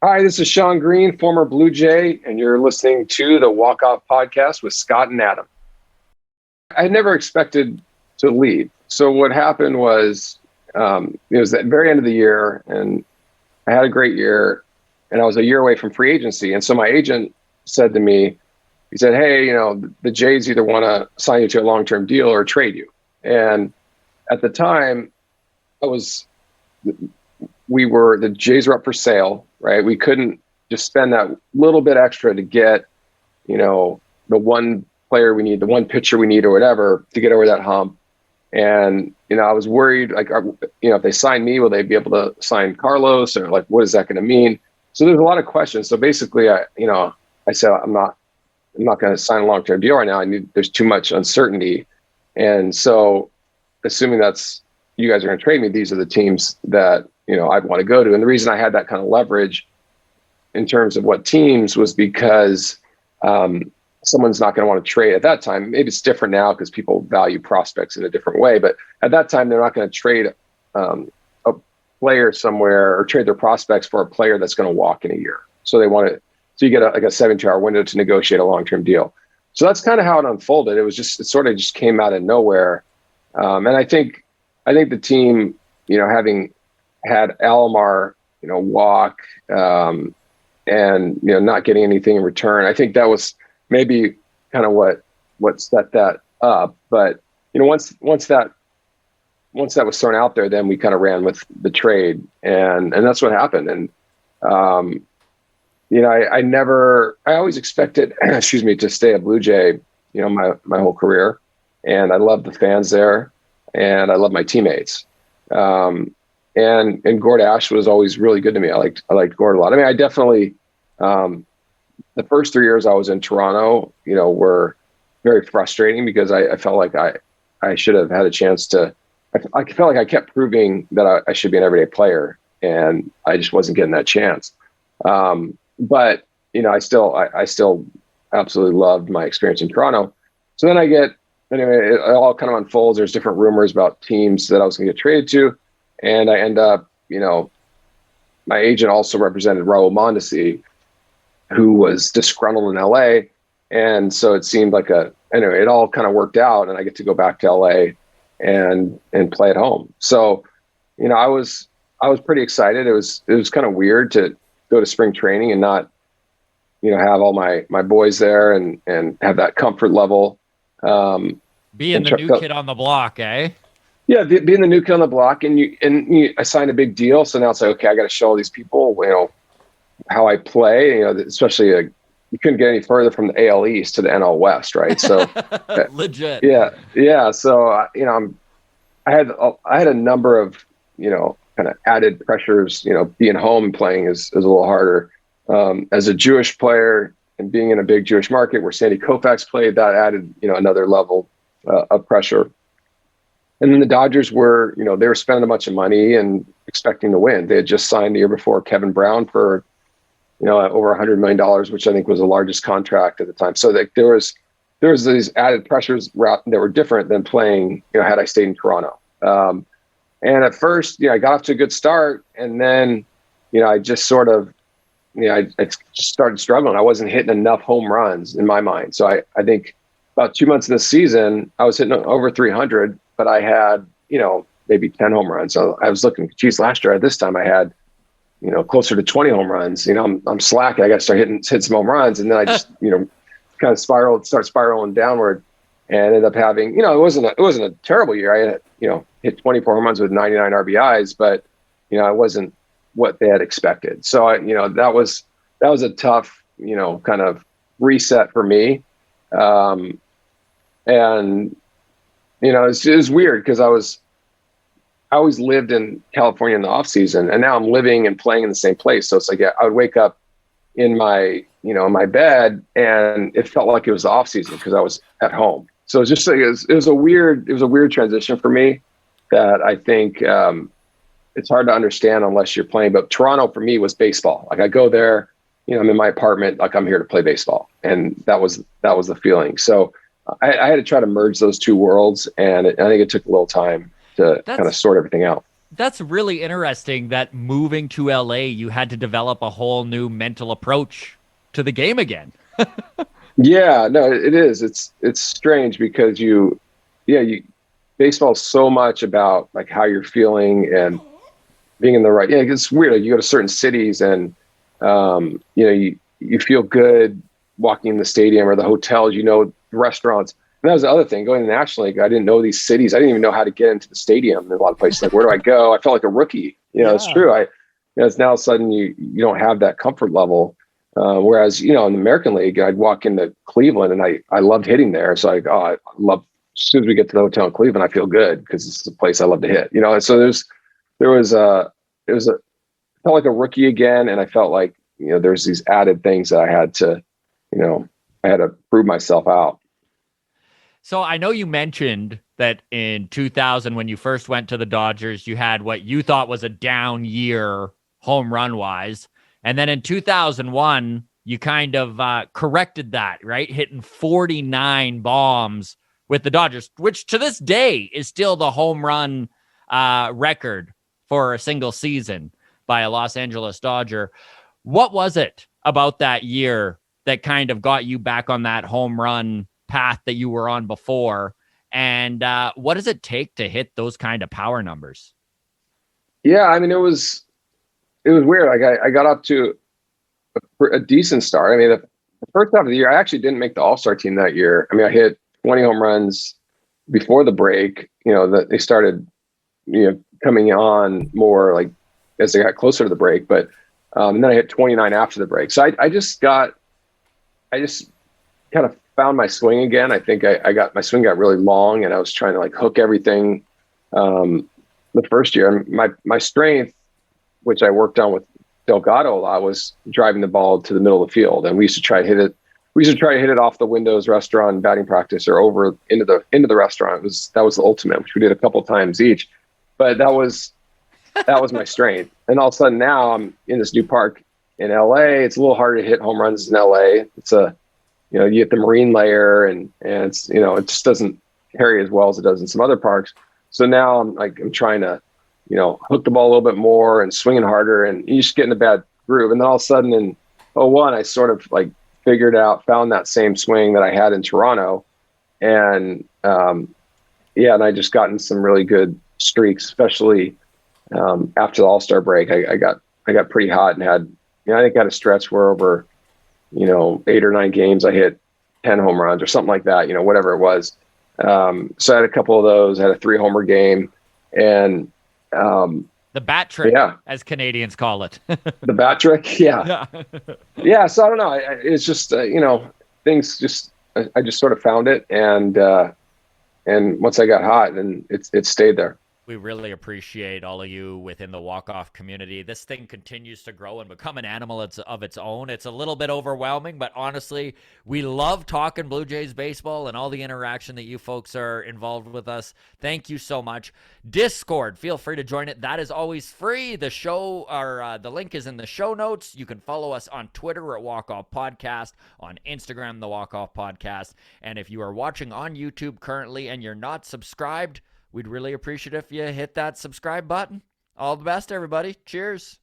Hi, this is Shawn Green, former Blue Jay, and you're listening to the Walk Off Podcast with Scott and Adam. I never expected to leave. So what happened was, it was at the very end of the year, and I had a great year, and I was a year away from free agency. And so my agent said to me, he said, "Hey, the Jays either want to sign you to a long-term deal or trade you." And at the time, I was the Jays were up for sale, right? We couldn't just spend that little bit extra to get, the one player we need, the one pitcher we need or whatever to get over that hump. And, I was worried, like, if they sign me, will they be able to sign Carlos, or like, what is that going to mean? So there's a lot of questions. So basically I said, I'm not going to sign a long-term deal right now. There's too much uncertainty. And so assuming that's, you guys are going to trade me, these are the teams that, I'd want to go to. And the reason I had that kind of leverage in terms of what teams was because someone's not going to want to trade at that time. Maybe it's different now because people value prospects in a different way. But at that time, they're not going to trade a player somewhere or trade their prospects for a player that's going to walk in a year. So so you get a 72-hour window to negotiate a long-term deal. So that's kind of how it unfolded. It sort of just came out of nowhere. And I think the team, having had Alomar, walk, and, not getting anything in return, I think that was maybe kind of what set that up. But, once that was thrown out there, then we kind of ran with the trade, and that's what happened. And, I always expected, to stay a Blue Jay, my whole career. And I love the fans there, and I love my teammates. And Gord Ash was always really good to me. I liked Gord a lot. I mean, I definitely, the first 3 years I was in Toronto, were very frustrating because I felt like I should have had a chance to, I felt like I kept proving that I should be an everyday player, and I just wasn't getting that chance. But, I still absolutely loved my experience in Toronto. So then anyway, it all kind of unfolds. There's different rumors about teams that I was going to get traded to. And I end up, my agent also represented Raul Mondesi, who was disgruntled in LA. And so it seemed like anyway, it all kind of worked out, and I get to go back to LA and play at home. So, I was pretty excited. It was kind of weird to go to spring training and not, have all my boys there and have that comfort level. Being the new kid on the block, eh? Yeah, being the new kid on the block, and I signed a big deal. So now it's like, okay, I got to show all these people, how I play. Especially you couldn't get any further from the AL East to the NL West, right? So legit. Yeah. So I had a number of kind of added pressures. Being home and playing is a little harder. As a Jewish player and being in a big Jewish market where Sandy Koufax played, that added another level of pressure. And then the Dodgers were, they were spending a bunch of money and expecting to win. They had just signed the year before Kevin Brown for, over $100 million, which I think was the largest contract at the time. So there was these added pressures that were different than playing, had I stayed in Toronto. And at first, I got off to a good start, and then, I just sort of, I just started struggling. I wasn't hitting enough home runs in my mind. So I think about 2 months in the season, I was hitting over 300. But I had, maybe 10 home runs. So I was looking, geez, last year at this time I had, closer to 20 home runs. I'm slacking. I got to start hitting some home runs. And then I just, kind of start spiraling downward, and ended up having, it wasn't a terrible year. I had, hit 24 home runs with 99 RBIs, but, it wasn't what they had expected. So that was a tough, kind of reset for me. And, it was weird because I always lived in California in the off season, and now I'm living and playing in the same place. So it's like I would wake up in my, in my bed, and it felt like it was the off season because I was at home. So it's just like, it was a weird transition for me that I think it's hard to understand unless you're playing. But Toronto for me was baseball. Like I go there, I'm in my apartment, like I'm here to play baseball, and that was the feeling. So I had to try to merge those two worlds, and I think it took a little time to kind of sort everything out. That's really interesting that moving to LA, you had to develop a whole new mental approach to the game again. Yeah, no, it is. It's strange because yeah, you baseball's so much about like how you're feeling and being in the right. Yeah, it's weird. Like, you go to certain cities and you feel good walking in the stadium or the hotels. Restaurants. And that was the other thing. Going to the National League, I didn't know these cities. I didn't even know how to get into the stadium in a lot of places. Like, where do I go? I felt like a rookie. It's Yeah. true. It's now all of a sudden you don't have that comfort level. Whereas, in the American League, I'd walk into Cleveland and I loved hitting there. So I love, as soon as we get to the hotel in Cleveland, I feel good because it's a place I love to hit, And so there was it was a, felt like a rookie again. And I felt like, there's these added things that I had to prove myself out. So I know you mentioned that in 2000, when you first went to the Dodgers, you had what you thought was a down year home run wise. And then in 2001, you kind of corrected that, right? Hitting 49 bombs with the Dodgers, which to this day is still the home run record for a single season by a Los Angeles Dodger. What was it about that year that kind of got you back on that home run path that you were on before? And what does it take to hit those kind of power numbers? Yeah, I mean, it was weird. Like I got up to a decent start. I mean, the first half of the year, I actually didn't make the All-Star team that year. I mean, I hit 20 home runs before the break. That they started, coming on more like as they got closer to the break. But and then I hit 29 after the break. So I just kind of found my swing again. I think my swing got really long, and I was trying to like hook everything. The first year, my strength, which I worked on with Delgado a lot, was driving the ball to the middle of the field, and we used to try to hit it. We used to try to hit it off the windows restaurant batting practice or over into the restaurant. That was the ultimate, which we did a couple of times each. But that was my strength. And all of a sudden now I'm in this new park in LA. It's a little harder to hit home runs in LA. It's you get the marine layer and it's, it just doesn't carry as well as it does in some other parks. So now I'm trying to, hook the ball a little bit more and swinging harder, and you just get in a bad groove. And then all of a sudden in '01, I sort of like found that same swing that I had in Toronto. And, and I just gotten some really good streaks, especially, after the All-Star break. I got pretty hot and had, I think I had a stretch where over, 8 or 9 games, I hit 10 home runs or something like that, whatever it was. So I had a couple of those. I had a 3-homer game, and the bat trick, yeah, as Canadians call it. The bat trick, yeah, yeah. So I don't know. It's just things just I just sort of found it, and once I got hot, then it stayed there. We really appreciate all of you within the walk-off community. This thing continues to grow and become an animal of its own. It's a little bit overwhelming, but honestly, we love talking Blue Jays baseball and all the interaction that you folks are involved with us. Thank you so much. Discord, feel free to join it. That is always free. The show, or the link is in the show notes. You can follow us on Twitter at Walk Off Podcast, on Instagram, the Walk Off Podcast. And if you are watching on YouTube currently and you're not subscribed, we'd really appreciate if you hit that subscribe button. All the best, everybody. Cheers.